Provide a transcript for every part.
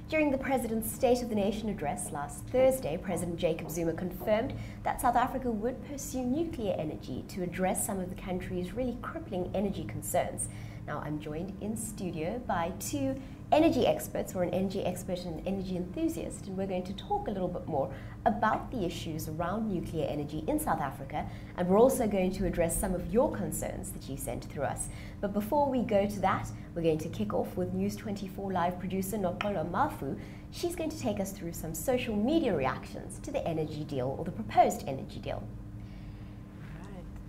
During the President's State of the Nation address last Thursday, President Jacob Zuma confirmed that South Africa would pursue nuclear energy to address some of the country's really crippling energy concerns. Now, I'm joined in studio by two energy experts, or an energy expert and an energy enthusiast, and we're going to talk a little bit more about the issues around nuclear energy in South Africa, and we're also going to address some of your concerns that you sent through us. But before we go to that, we're going to kick off with News 24 Live producer Noxolo Mafu. She's going to take us through some social media reactions to the energy deal, or the proposed energy deal.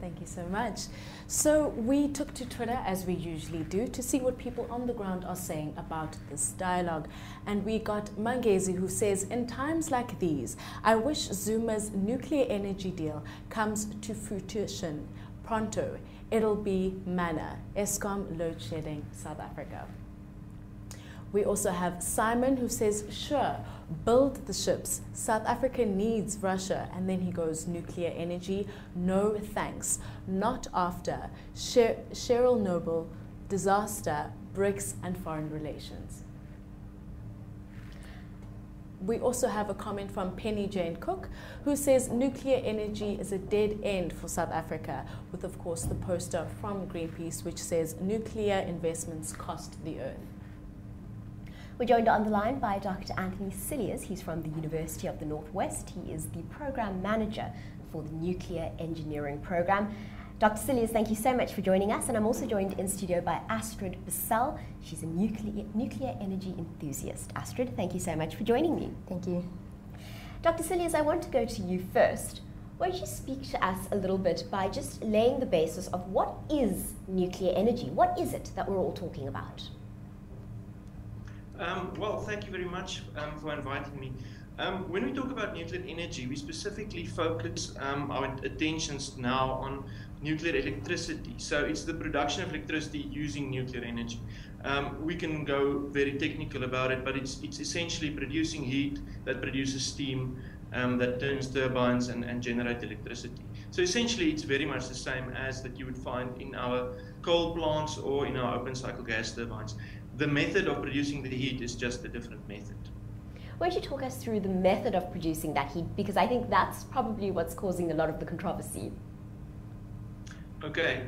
Thank you so much. So we took to Twitter, as we usually do, to see what people on the ground are saying about this dialogue. And we got Mangezi, who says, in times like these, I wish Zuma's nuclear energy deal comes to fruition pronto. It'll be manna. Eskom load shedding South Africa. We also have Simon, who says, sure, build the ships. South Africa needs Russia. And then he goes, nuclear energy, no thanks. Not after. Cheryl Noble, disaster, BRICS and foreign relations. We also have a comment from Penny Jane Cook, who says nuclear energy is a dead end for South Africa, with, of course, the poster from Greenpeace, which says nuclear investments cost the earth. We're joined on the line by Dr. Anthony Cilliers. He's from the University of the Northwest. He is the program manager for the nuclear engineering program. Dr. Cilliers, thank you so much for joining us. And I'm also joined in studio by Astrid Bissell. She's a nuclear energy enthusiast. Astrid, thank you so much for joining me. Thank you. Dr. Cilliers, I want to go to you first. Won't you speak to us a little bit by just laying the basis of what is nuclear energy? What is it that we're all talking about? Well, thank you very much for inviting me. When we talk about nuclear energy, we specifically focus our attentions now on nuclear electricity. So it's the production of electricity using nuclear energy. We can go very technical about it, but it's essentially producing heat that produces steam, that turns turbines and generate electricity. So essentially it's very much the same as that you would find in our coal plants or in our open cycle gas turbines. The method of producing the heat is just a different method. Why don't you talk us through the method of producing that heat, because I think that's probably what's causing a lot of the controversy. Okay.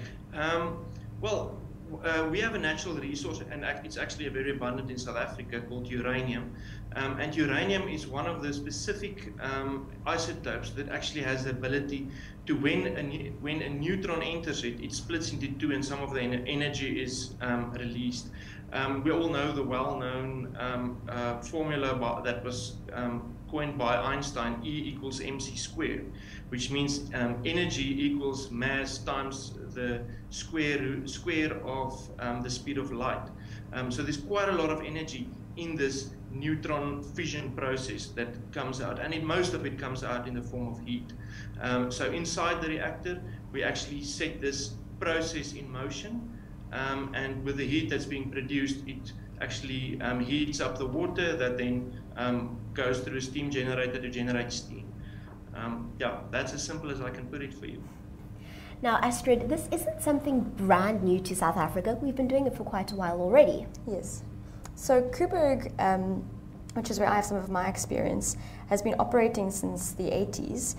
We have a natural resource, and it's actually a very abundant in South Africa, called uranium. And uranium is one of the specific isotopes that actually has the ability to, when a neutron enters it, it splits into two, and some of the energy is released. We all know the well-known formula that was coined by Einstein, E equals mc squared, which means energy equals mass times the square of the speed of light. So there's quite a lot of energy in this neutron fission process that comes out, and most of it comes out in the form of heat. So inside the reactor, we actually set this process in motion. And with the heat that's being produced, it actually heats up the water that then goes through a steam generator to generate steam. Yeah, that's as simple as I can put it for you. Now, Astrid, this isn't something brand new to South Africa. We've been doing it for quite a while already. Yes. So Koeberg, which is where I have some of my experience, has been operating since the 80s.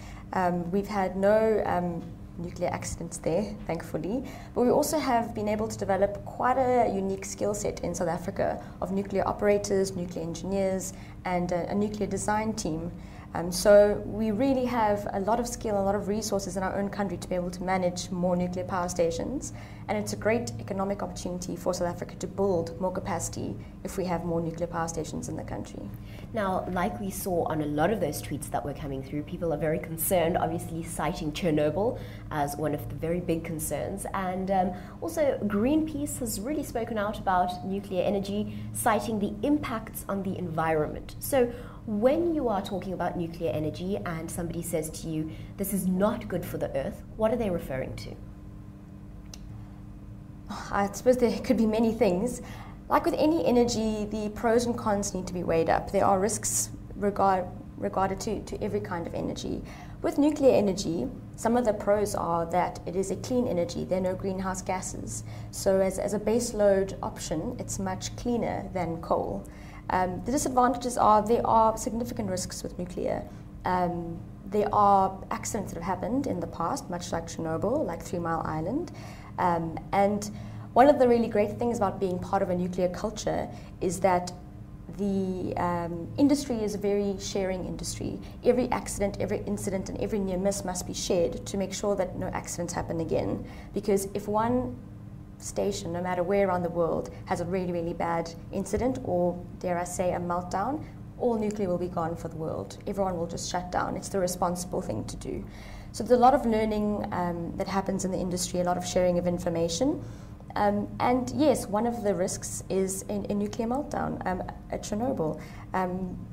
We've had no nuclear accidents there, thankfully, but we also have been able to develop quite a unique skill set in South Africa of nuclear operators, nuclear engineers, and a nuclear design team. So we really have a lot of skill, a lot of resources in our own country to be able to manage more nuclear power stations, and it's a great economic opportunity for South Africa to build more capacity if we have more nuclear power stations in the country. Now, like we saw on a lot of those tweets that were coming through, people are very concerned, obviously citing Chernobyl as one of the very big concerns, and also Greenpeace has really spoken out about nuclear energy, citing the impacts on the environment. So when you are talking about nuclear energy and somebody says to you, this is not good for the earth, what are they referring to? I suppose there could be many things. Like with any energy, the pros and cons need to be weighed up. There are risks regarded to every kind of energy. With nuclear energy, some of the pros are that it is a clean energy. There are no greenhouse gases. So as a base load option, it's much cleaner than coal. The disadvantages are there are significant risks with nuclear. There are accidents that have happened in the past, much like Chernobyl, like 3 Mile Island. And one of the really great things about being part of a nuclear culture is that the industry is a very sharing industry. Every accident, every incident, and every near miss must be shared to make sure that no accidents happen again. Because if one station, no matter where around the world, has a really, really bad incident, or dare I say a meltdown, all nuclear will be gone for the world. Everyone will just shut down. It's the responsible thing to do. So there's a lot of learning that happens in the industry, a lot of sharing of information. And yes, one of the risks is a nuclear meltdown at Chernobyl.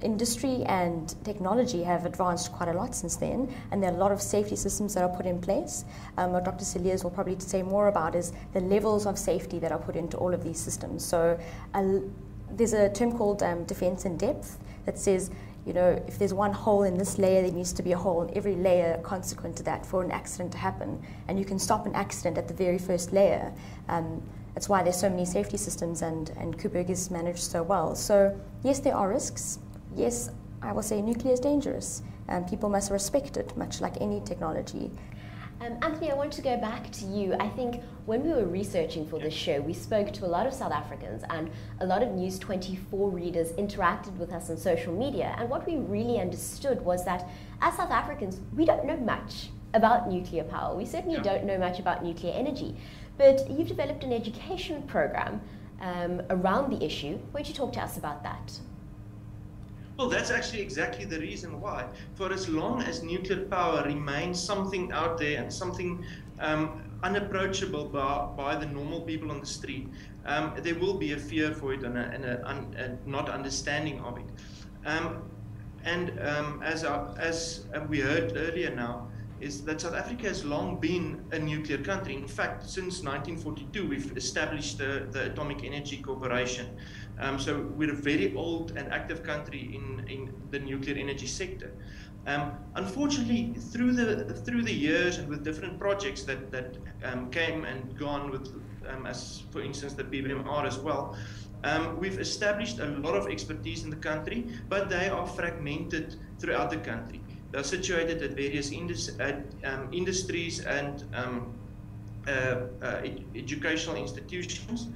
Industry and technology have advanced quite a lot since then, and there are a lot of safety systems that are put in place. What Dr. Seliers will probably say more about is the levels of safety that are put into all of these systems. So there's a term called defense in depth that says, you know, if there's one hole in this layer, there needs to be a hole in every layer consequent to that for an accident to happen. And you can stop an accident at the very first layer. That's why there's so many safety systems, and Koeberg is managed so well. So yes, there are risks. Yes, I will say nuclear is dangerous. People must respect it, much like any technology. Anthony, I want to go back to you. I think when we were researching for this show, we spoke to a lot of South Africans, and a lot of News 24 readers interacted with us on social media. And what we really understood was that as South Africans, we don't know much about nuclear power. We certainly don't know much about nuclear energy. But you've developed an education program around the issue. Why don't you talk to us about that? Well, that's actually exactly the reason why. For as long as nuclear power remains something out there and something unapproachable by the normal people on the street, there will be a fear for it and a not understanding of it. As we heard earlier now, is that South Africa has long been a nuclear country. In fact, since 1942, we've established the Atomic Energy Corporation. So we're a very old and active country in the nuclear energy sector. Unfortunately, through the years and with different projects that came and gone with, as for instance the PBMR as well, we've established a lot of expertise in the country, but they are fragmented throughout the country. They're situated at various industries and educational institutions,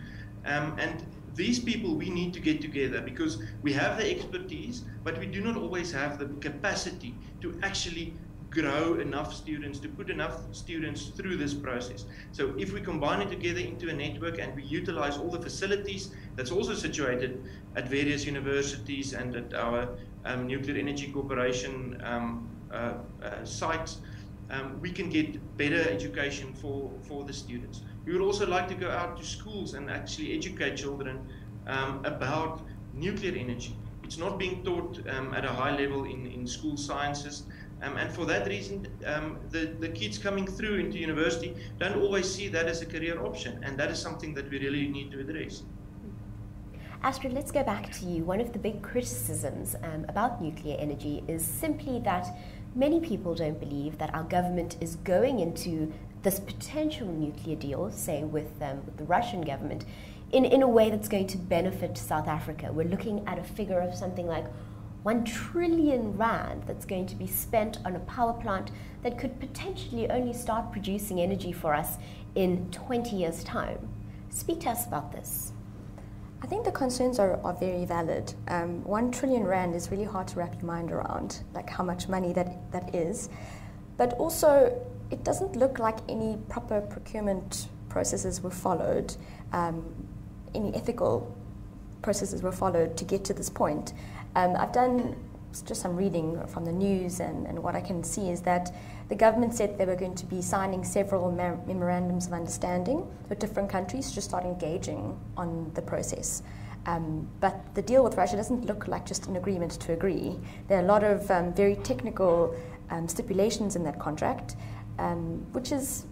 and these people we need to get together because we have the expertise, but we do not always have the capacity to actually grow enough students, to put enough students through this process. So if we combine it together into a network and we utilize all the facilities that's also situated at various universities and at our Nuclear Energy Corporation sites, we can get better education for the students. We would also like to go out to schools and actually educate children about nuclear energy. It's not being taught at a high level in school sciences. And for that reason, the kids coming through into university don't always see that as a career option. And that is something that we really need to address. Astrid, let's go back to you. One of the big criticisms about nuclear energy is simply that many people don't believe that our government is going into this potential nuclear deal, say with the Russian government, in a way that's going to benefit South Africa. We're looking at a figure of something like 1 trillion rand that's going to be spent on a power plant that could potentially only start producing energy for us in 20 years' time. Speak to us about this. I think the concerns are very valid. 1 trillion rand is really hard to wrap your mind around, like how much money that is. But also, it doesn't look like any proper procurement processes were followed, any ethical processes were followed to get to this point. I've done just some reading from the news, and what I can see is that the government said they were going to be signing several memorandums of understanding with different countries to start engaging on the process. But the deal with Russia doesn't look like just an agreement to agree. There are a lot of very technical stipulations in that contract, which is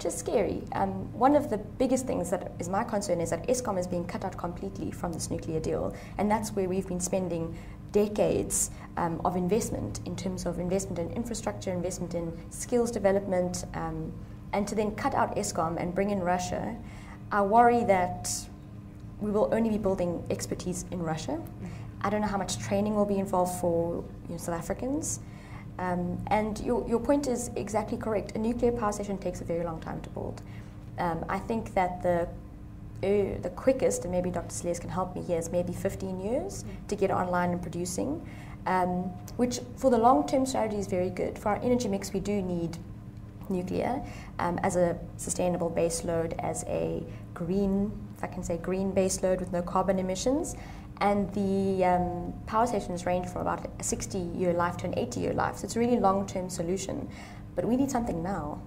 scary. One of the biggest things that is my concern is that Eskom is being cut out completely from this nuclear deal, and that's where we've been spending decades of investment in terms of investment in infrastructure, investment in skills development, and to then cut out Eskom and bring in Russia. I worry that we will only be building expertise in Russia. I don't know how much training will be involved for South Africans. And your point is exactly correct. A nuclear power station takes a very long time to build. I think that the quickest, and maybe Dr. Celeste can help me here, is maybe 15 years to get online and producing, which for the long-term strategy is very good. For our energy mix, we do need nuclear as a sustainable base load, as a green, if I can say green base load with no carbon emissions. And the power stations range from about a 60-year life to an 80-year life. So it's a really long-term solution. But we need something now.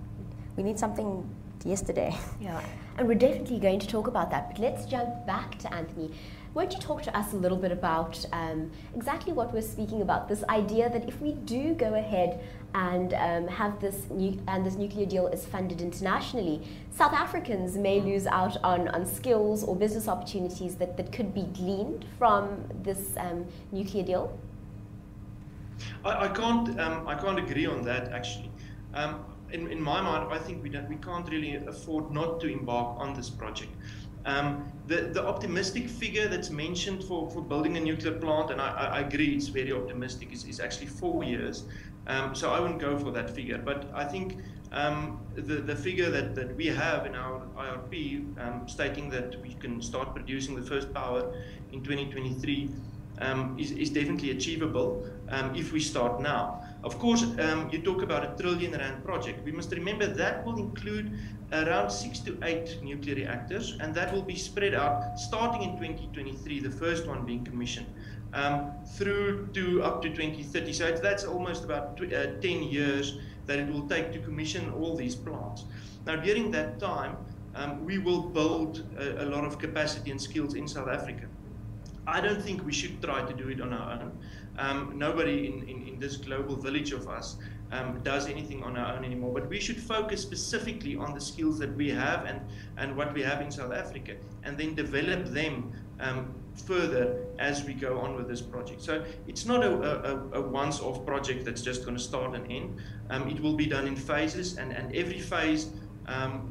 We need something yesterday. Yeah, and we're definitely going to talk about that. But let's jump back to Anthony. Won't you talk to us a little bit about exactly what we're speaking about, this idea that if we do go ahead and have this nuclear deal is funded internationally, South Africans may lose out on skills or business opportunities that could be gleaned from this nuclear deal? I can't agree on that, actually. In my mind, I think we can't really afford not to embark on this project. The optimistic figure that's mentioned for building a nuclear plant, and I agree it's very optimistic, is actually 4 years. So I wouldn't go for that figure. But I think the figure that we have in our IRP stating that we can start producing the first power in 2023 is definitely achievable if we start now. Of course, you talk about R1 trillion project. We must remember that will include around 6 to 8 nuclear reactors, and that will be spread out starting in 2023, the first one being commissioned, through to up to 2030. So that's almost about 10 years that it will take to commission all these plants. Now, during that time, we will build a lot of capacity and skills in South Africa. I don't think we should try to do it on our own. Nobody in this global village of us does anything on our own anymore, but we should focus specifically on the skills that we have and what we have in South Africa, and then develop them further as we go on with this project. So it's not a once-off project that's just going to start and end. It will be done in phases, and every phase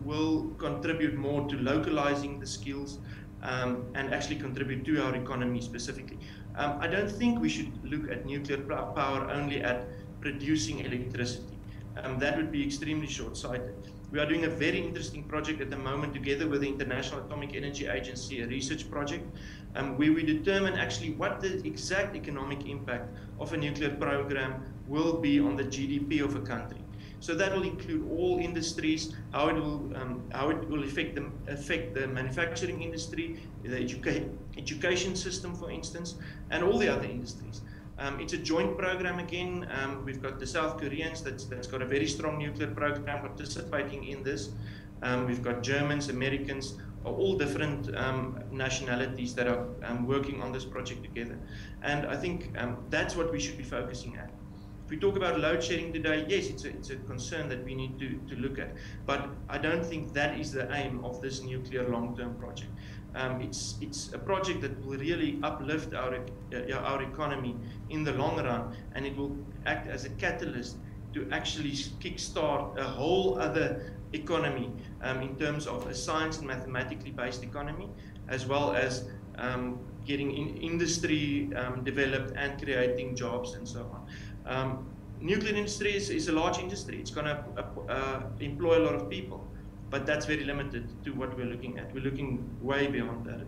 will contribute more to localizing the skills and actually contribute to our economy specifically. I don't think we should look at nuclear power only at producing electricity. That would be extremely short-sighted. We are doing a very interesting project at the moment together with the International Atomic Energy Agency, a research project, where we determine actually what the exact economic impact of a nuclear program will be on the GDP of a country. So that will include all industries, how it will affect the manufacturing industry, the education system, for instance, and all the other industries. It's a joint program again. We've got the South Koreans that's got a very strong nuclear program participating in this. We've got Germans, Americans, all different nationalities that are working on this project together. And I think that's what we should be focusing at. If we talk about load shedding today, yes, it's a concern that we need to look at. But I don't think that is the aim of this nuclear long-term project. It's a project that will really uplift our economy in the long run, and it will act as a catalyst to actually kickstart a whole other economy in terms of a science and mathematically based economy, as well as getting industry developed and creating jobs and so on. Nuclear industry is a large industry. It's going to employ a lot of people, but that's very limited to what we're looking at. We're looking way beyond that.